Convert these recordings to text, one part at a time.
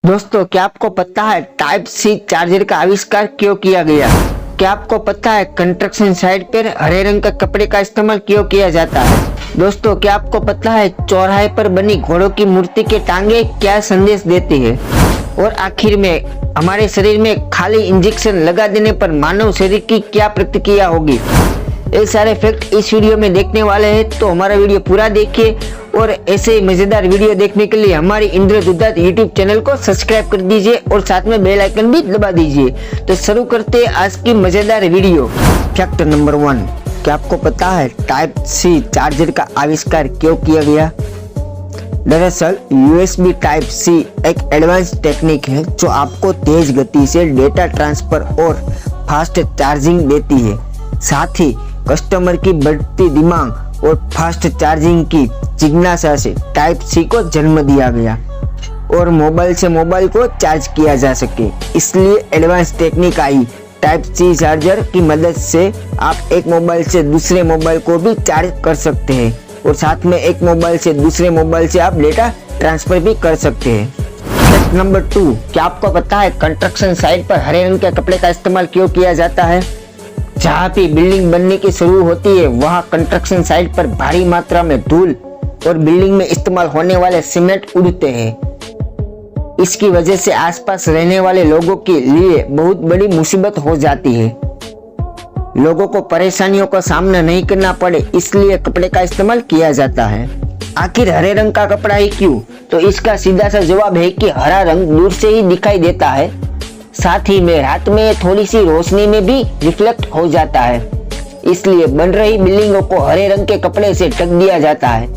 दोस्तों, क्या आपको पता है टाइप सी चार्जर का आविष्कार क्यों किया गया? क्या आपको पता है कंस्ट्रक्शन साइट पर हरे रंग के कपड़े का इस्तेमाल क्यों किया जाता है? दोस्तों, क्या आपको पता है चौराहे पर बनी घोड़ों की मूर्ति के टांगे क्या संदेश देती है? और आखिर में हमारे शरीर में खाली इंजेक्शन लगा देने पर मानव शरीर की क्या प्रतिक्रिया होगी? ये सारे फैक्ट इस वीडियो में देखने वाले हैं, तो हमारा वीडियो पूरा देखिए और ऐसे ही मजेदार वीडियो देखने के लिए हमारी इंद्र दुधात यूट्यूब चैनल को सब्सक्राइब कर दीजिए और साथ में बेल आइकन भी दबा दीजिए। तो शुरू करते हैं आज की मजेदार वीडियो। फैक्ट नंबर 1, क्या आपको पता है टाइप सी चार्जर का आविष्कार क्यों किया गया? दरअसल USB टाइप सी एक एडवांस टेक्निक है जो आपको तेज गति से डेटा ट्रांसफर और फास्ट चार्जिंग देती है। साथ ही कस्टमर की बढ़ती डिमांड और फास्ट चार्जिंग की जिज्ञासा से टाइप सी को जन्म दिया गया और मोबाइल से मोबाइल को चार्ज किया जा सके, इसलिए एडवांस टेक्निक आई। टाइप सी चार्जर की मदद से आप एक मोबाइल से दूसरे मोबाइल को भी चार्ज कर सकते हैं और साथ में एक मोबाइल से दूसरे मोबाइल से आप डेटा ट्रांसफर भी कर सकते हैं। फैक्ट नंबर 2, क्या आपको पता है कंस्ट्रक्शन साइट पर हरे रंग के कपड़े का इस्तेमाल क्यों किया जाता है? जहाँ भी बिल्डिंग बनने की शुरू होती है वहाँ कंस्ट्रक्शन साइट पर भारी मात्रा में धूल और बिल्डिंग में इस्तेमाल होने वाले सीमेंट उड़ते हैं। इसकी वजह से आसपास रहने वाले लोगों के लिए बहुत बड़ी मुसीबत हो जाती है। लोगों को परेशानियों का सामना नहीं करना पड़े, इसलिए कपड़े का इस्तेमाल किया जाता है। आखिर हरे रंग का कपड़ा ही क्यों? तो इसका सीधा सा जवाब है कि हरा रंग दूर से ही दिखाई देता है, साथ ही में रात में थोड़ी सी रोशनी में भी रिफ्लेक्ट हो जाता है, इसलिए बन रही बिल्डिंगों को हरे रंग के कपड़े से ढक दिया जाता है।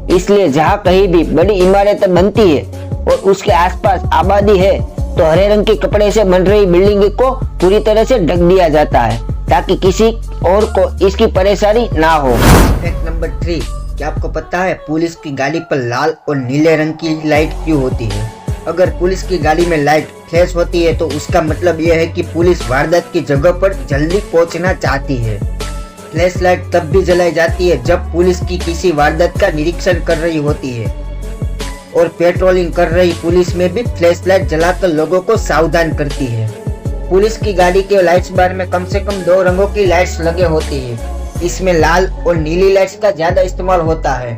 इसलिए जहाँ कहीं भी बड़ी इमारतें बनती है और उसके आसपास आबादी है तो हरे रंग के कपड़े से बन रही बिल्डिंग को पूरी तरह से ढक दिया जाता है ताकि किसी और को इसकी परेशानी ना हो। फैक्ट नंबर 3, क्या आपको पता है पुलिस की गाड़ी पर लाल और नीले रंग की लाइट क्यों होती है? अगर पुलिस की गाड़ी में लाइट फ्लैश होती है तो उसका मतलब यह है कि पुलिस वारदात की जगह पर जल्दी पहुंचना चाहती है। फ्लैश लाइट तब भी जलाई जाती है जब पुलिस की किसी वारदात का निरीक्षण कर रही होती है और पेट्रोलिंग कर रही पुलिस में भी फ्लैश लाइट जलाकर लोगों को सावधान करती है। पुलिस की गाड़ी के लाइट्स बार में कम से कम 2 रंगों की लाइट्स लगे होती है। इसमें लाल और नीली लाइट्स का ज्यादा इस्तेमाल होता है।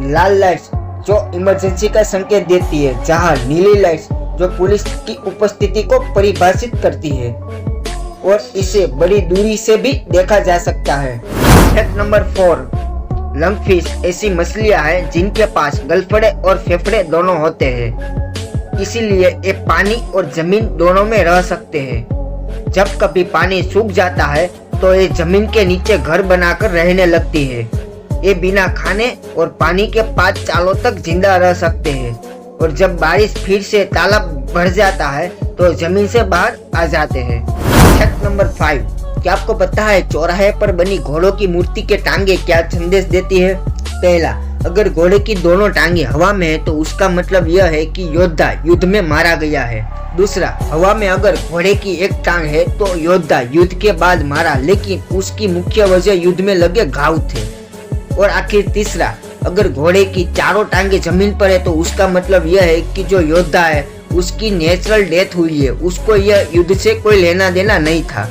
लाल लाइट्स जो इमरजेंसी का संकेत देती है, जहां नीली लाइट्स जो पुलिस की उपस्थिति को परिभाषित करती है और इसे बड़ी दूरी से भी देखा जा सकता है। फैक्ट नंबर 4, लंगफिश ऐसी मछलियां हैं जिनके पास गलफड़े और फेफड़े दोनों होते हैं, इसीलिए ये पानी और जमीन दोनों में रह सकते हैं। जब कभी पानी सूख जाता है तो ये जमीन के नीचे घर बनाकर रहने लगती है। ये बिना खाने और पानी के 5 सालों तक जिंदा रह सकते हैं और जब बारिश फिर से तालाब भर जाता है तो जमीन से बाहर आ जाते हैं। फैक्ट नंबर 5, क्या आपको पता है चौराहे पर बनी घोड़ों की मूर्ति के टांगे क्या संदेश देती है? पहला, अगर घोड़े की दोनों टांगे हवा में है तो उसका मतलब यह है कि योद्धा युद्ध में मारा गया है। दूसरा, हवा में अगर घोड़े की एक टांग है तो योद्धा युद्ध के बाद मारा, लेकिन उसकी मुख्य वजह युद्ध में लगे घाव थे। और आखिर तीसरा, अगर घोड़े की चारों टांगे जमीन पर है तो उसका मतलब यह है कि जो योद्धा है उसकी नेचुरल डेथ हुई है, उसको यह युद्ध से कोई लेना देना नहीं था।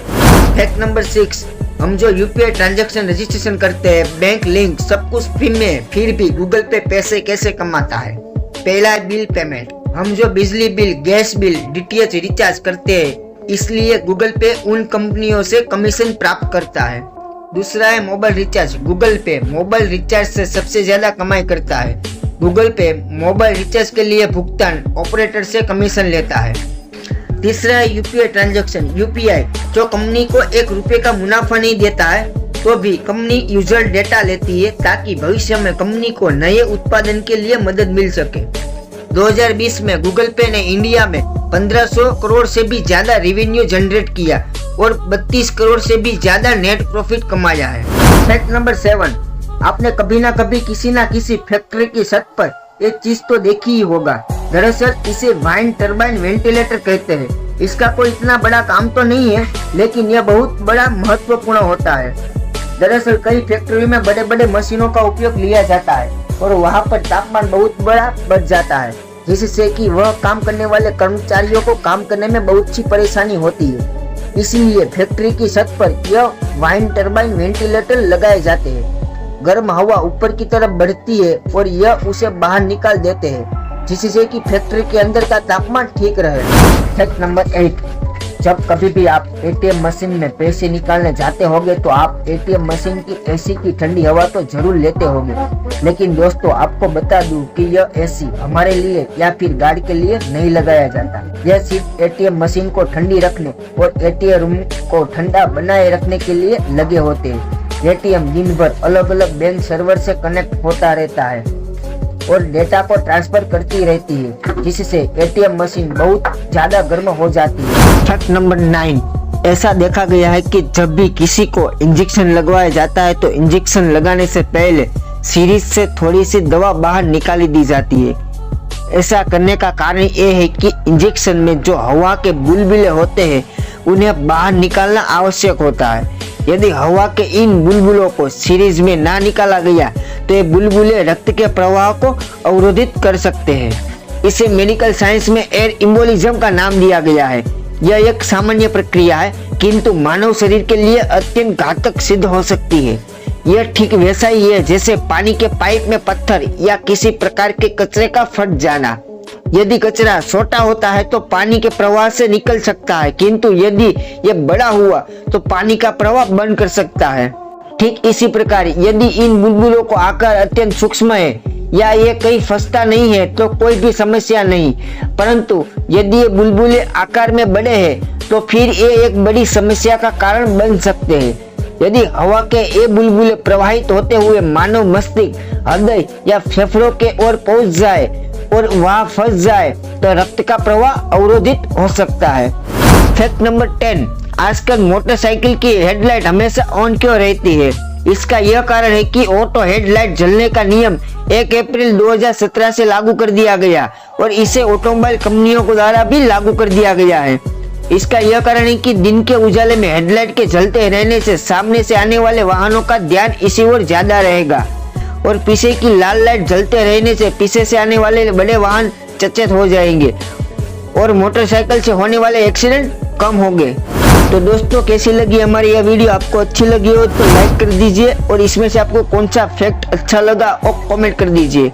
फैक्ट नंबर 6, हम जो UPI ट्रांजैक्शन रजिस्ट्रेशन करते हैं, बैंक लिंक सब कुछ फ्री में, फिर भी गूगल पे पैसे कैसे कमाता है? पहला है बिल पेमेंट। हम जो बिजली bill, gas bill, DTH recharge करते हैं, इसलिए गूगल पे उन कंपनियों से कमीशन प्राप्त करता है। दूसरा है मोबाइल रिचार्ज। गूगल पे मोबाइल रिचार्ज से सबसे ज्यादा कमाई करता है। गूगल पे मोबाइल रिचार्ज के लिए भुगतान ऑपरेटर से कमीशन लेता है। तीसरा है UPI ट्रांजैक्शन। UPI जो कंपनी को 1 रुपए का मुनाफा नहीं देता है तो भी कंपनी यूजर डेटा लेती है ताकि भविष्य में कंपनी को नए उत्पादन के लिए मदद मिल सके। 2020 में गूगल पे ने इंडिया में 1500 करोड़ से भी ज्यादा रेवेन्यू जनरेट किया और 32 करोड़ से भी ज्यादा नेट प्रॉफिट कमाया है। फैक्ट नंबर 7, आपने कभी ना कभी किसी ना किसी फैक्ट्री की छत पर एक चीज तो देखी ही होगा। दरअसल इसे वाइंड टरबाइन वेंटिलेटर कहते हैं। इसका कोई इतना बड़ा काम तो नहीं है, लेकिन यह बहुत बड़ा महत्वपूर्ण होता है। दरअसल कई फैक्ट्री में बड़े बड़े मशीनों का उपयोग लिया जाता है और वहाँ पर तापमान बहुत बड़ा बढ़ जाता है। जिससे कि वह काम करने वाले कर्मचारियों को काम करने में बहुत सी परेशानी होती है। इसलिए फैक्ट्री की छत पर यह वाइन टरबाइन वेंटिलेटर लगाए जाते हैं। गर्म हवा ऊपर की तरफ बढ़ती है और यह उसे बाहर निकाल देते हैं, जिससे कि फैक्ट्री के अंदर का तापमान ठीक रहे। फैक्ट नंबर 8, जब कभी भी आप एटीएम मशीन में पैसे निकालने जाते होंगे तो आप एटीएम मशीन की एसी की ठंडी हवा तो जरूर लेते होंगे। लेकिन दोस्तों, आपको बता दूं कि यह एसी हमारे लिए या फिर गाड़ी के लिए नहीं लगाया जाता। यह सिर्फ एटीएम मशीन को ठंडी रखने और एटीएम रूम को ठंडा बनाए रखने के लिए लगे होते हैं। एटीएम दिन भर अलग अलग बैंक सर्वर से कनेक्ट होता रहता है और डेटा को ट्रांसफर करती रहती है, जिससे एटीएम मशीन बहुत ज्यादा गर्म हो जाती है। फैक्ट नंबर 9, ऐसा देखा गया है कि जब भी किसी को इंजेक्शन लगवाया जाता है तो इंजेक्शन लगाने से पहले सीरीज से थोड़ी सी दवा बाहर निकाली दी जाती है। ऐसा करने का कारण ये है कि इंजेक्शन में जो हवा के बुलबुले होते हैं उन्हें बाहर निकालना आवश्यक होता है। यदि हवा के इन बुलबुलों को सीरीज में ना निकाला गया तो ये बुलबुले रक्त के प्रवाह को अवरोधित कर सकते हैं। इसे मेडिकल साइंस में एयर एम्बोलिज्म का नाम दिया गया है। यह एक सामान्य प्रक्रिया है, किंतु मानव शरीर के लिए अत्यंत घातक सिद्ध हो सकती है। यह ठीक वैसा ही है जैसे पानी के पाइप में पत्थर या किसी प्रकार के कचरे का फट जाना। यदि कचरा छोटा होता है तो पानी के प्रवाह से निकल सकता है, किंतु यदि यह बड़ा हुआ तो पानी का प्रवाह बंद कर सकता है। ठीक इसी प्रकार यदि इन बुलबुलों को आकार अत्यंत सूक्ष्म है या ये कहीं फंसता नहीं है तो कोई भी समस्या नहीं, परंतु यदि ये बुलबुले आकार में बड़े हैं तो फिर ये एक बड़ी समस्या का कारण बन सकते हैं। यदि हवा के ये बुलबुले प्रवाहित होते हुए मानव मस्तिष्क, हृदय या फेफड़ों के ओर पहुंच जाए और वहां फंस जाए तो रक्त का प्रवाह अवरोधित हो सकता है। फैक्ट नंबर 10, आजकल मोटरसाइकिल की हेडलाइट हमेशा ऑन क्यों रहती है? इसका यह कारण है कि ऑटो हेडलाइट जलने का नियम 1 अप्रैल 2017 से लागू कर दिया गया और इसे ऑटोमोबाइल कंपनियों को द्वारा भी लागू कर दिया गया है। इसका यह कारण है कि दिन के उजाले में हेडलाइट के जलते रहने से सामने से आने वाले वाहनों का ध्यान इसी ओर ज्यादा रहेगा और पीछे की लाल लाइट जलते रहने से पीछे से आने वाले बड़े वाहन सचेत हो जाएंगे और मोटरसाइकिल से होने वाले एक्सीडेंट कम होंगे। तो दोस्तों, कैसी लगी हमारी यह वीडियो? आपको अच्छी लगी हो तो लाइक कर दीजिए और इसमें से आपको कौन सा फैक्ट अच्छा लगा और कमेंट कर दीजिए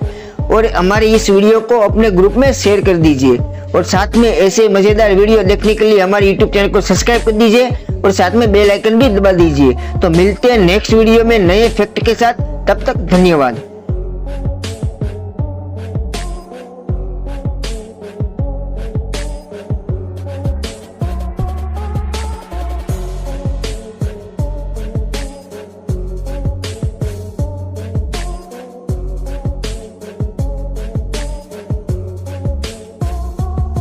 और हमारी इस वीडियो को अपने ग्रुप में शेयर कर दीजिए और साथ में ऐसे मजेदार वीडियो देखने के लिए हमारे YouTube चैनल को सब्सक्राइब कर दीजिए और साथ में बेल आइकन भी दबा दीजिए। तो मिलते हैं नेक्स्ट वीडियो में नए फैक्ट के साथ, तब तक धन्यवाद।